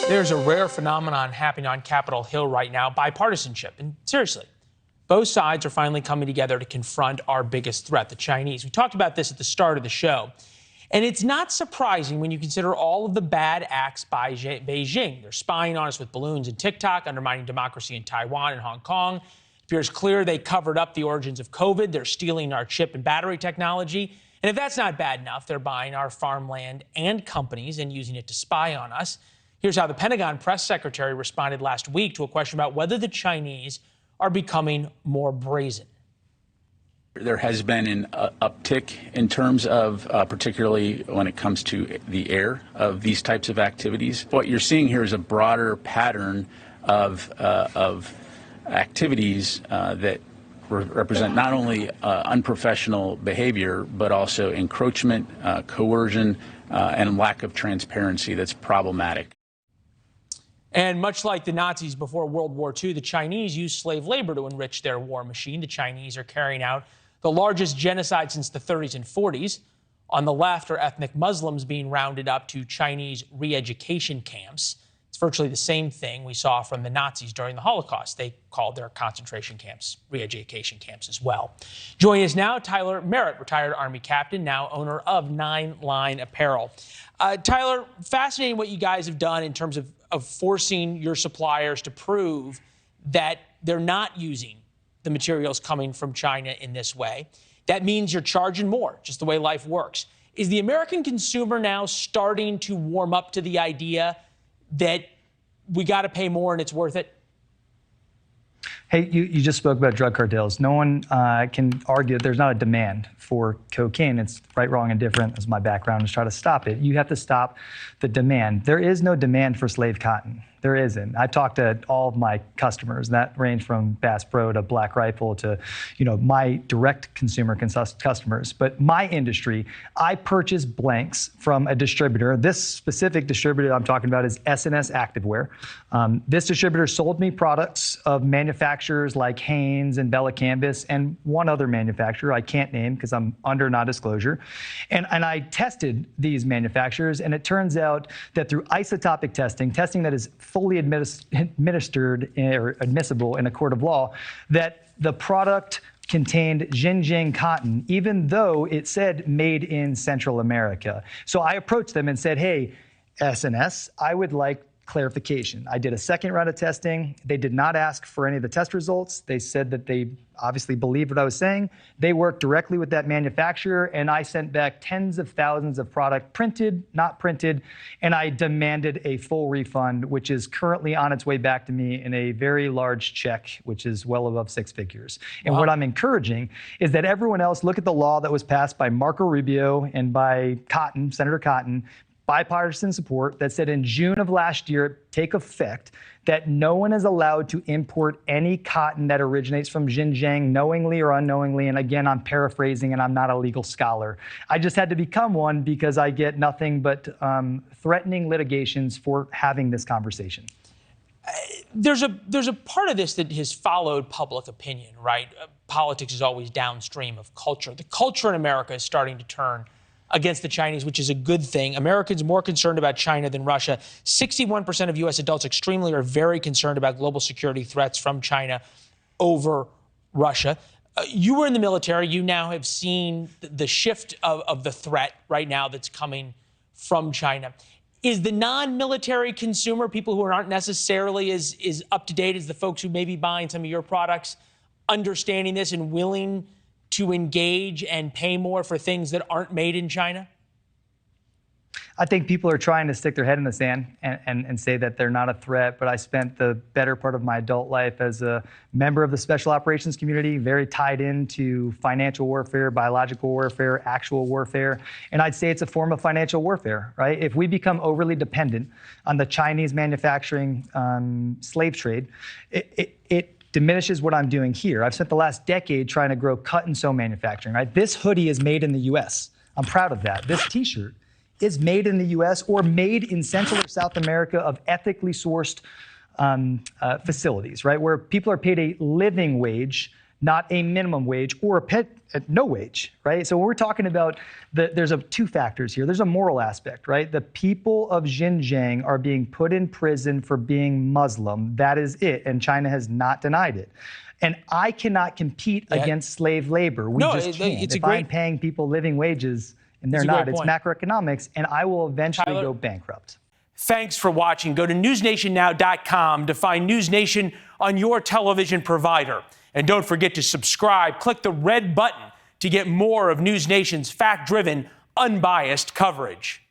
There's a rare phenomenon happening on Capitol Hill right now, bipartisanship. And seriously, both sides are finally coming together to confront our biggest threat, the Chinese. We talked about this at the start of the show. And it's not surprising when you consider all of the bad acts by Beijing. They're spying on us with balloons and TikTok, undermining democracy in Taiwan and Hong Kong. It appears clear they covered up the origins of COVID. They're stealing our chip and battery technology. And if that's not bad enough, they're buying our farmland and companies and using it to spy on us. Here's how the Pentagon press secretary responded last week to a question about whether the Chinese are becoming more brazen. There has been an uptick in terms of, particularly when it comes to the air of these types of activities. What you're seeing here is a broader pattern of activities that represent not only unprofessional behavior, but also encroachment, coercion, and lack of transparency that's problematic. And much like the Nazis before World War II, the Chinese used slave labor to enrich their war machine. The Chinese are carrying out the largest genocide since the 30s and 40s. On the left are ethnic Muslims being rounded up to Chinese re-education camps. It's virtually the same thing we saw from the Nazis during the Holocaust. They called their concentration camps re-education camps as well. Joining us now, Tyler Merritt, retired Army captain, now owner of 9 Line Apparel. Tyler, fascinating what you guys have done in terms of forcing your suppliers to prove that they're not using the materials coming from China in this way. That means you're charging more, just the way life works. Is the American consumer now starting to warm up to the idea that we got to pay more and it's worth it? Hey, you just spoke about drug cartels. No one can argue that there's not a demand for cocaine. It's right, wrong, and different. As my background is try to stop it. You have to stop the demand. There is no demand for slave cotton. There isn't. I talked to all of my customers, and that range from Bass Pro to Black Rifle to, my direct consumer customers. But my industry, I purchase blanks from a distributor. This specific distributor I'm talking about is S&S Activewear. This distributor sold me products of manufacturers like Hanes and Bella Canvas and one other manufacturer I can't name because I'm under non-disclosure. And I tested these manufacturers, and it turns out that through isotopic testing that is fully administered or admissible in a court of law, that the product contained Xinjiang cotton, even though it said made in Central America. So I approached them and said, hey, S&S, I would like clarification. I did a second round of testing. They did not ask for any of the test results. They said that they obviously believed what I was saying. They worked directly with that manufacturer, and I sent back tens of thousands of product, printed, not printed, and I demanded a full refund, which is currently on its way back to me in a very large check, which is well above 6 figures. And what I'm encouraging is that everyone else look at the law that was passed by Marco Rubio and by Cotton, Senator Cotton, bipartisan support that said in June of last year, take effect, that no one is allowed to import any cotton that originates from Xinjiang knowingly or unknowingly. And again, I'm paraphrasing and I'm not a legal scholar. I just had to become one because I get nothing but threatening litigations for having this conversation. There's a part of this that has followed public opinion, right? Politics is always downstream of culture. The culture in America is starting to turn against the Chinese, which is a good thing. Americans more concerned about China than Russia. 61% of U.S. adults extremely or very concerned about global security threats from China over Russia. You were in the military. You now have seen the shift of the threat right now that's coming from China. Is the non-military consumer, people who aren't necessarily as up to date as the folks who may be buying some of your products, understanding this and willing to engage and pay more for things that aren't made in China? I think people are trying to stick their head in the sand and say that they're not a threat, but I spent the better part of my adult life as a member of the special operations community, very tied into financial warfare, biological warfare, actual warfare, and I'd say it's a form of financial warfare, right? If we become overly dependent on the Chinese manufacturing slave trade, it diminishes what I'm doing here. I've spent the last decade trying to grow cut and sew manufacturing, right? This hoodie is made in the US. I'm proud of that. This t-shirt is made in the US or made in Central or South America of ethically sourced facilities, right? Where people are paid a living wage not a minimum wage or no wage, right? So we're talking about there's two factors here. There's a moral aspect, right? The people of Xinjiang are being put in prison for being Muslim. That is it. And China has not denied it. And I cannot compete against slave labor. We just can't. If I'm paying people living wages and they're not, it's macroeconomics, and I will eventually go bankrupt. Thanks for watching. Go to newsnationnow.com to find NewsNation on your television provider. And don't forget to subscribe. Click the red button to get more of NewsNation's fact-driven, unbiased coverage.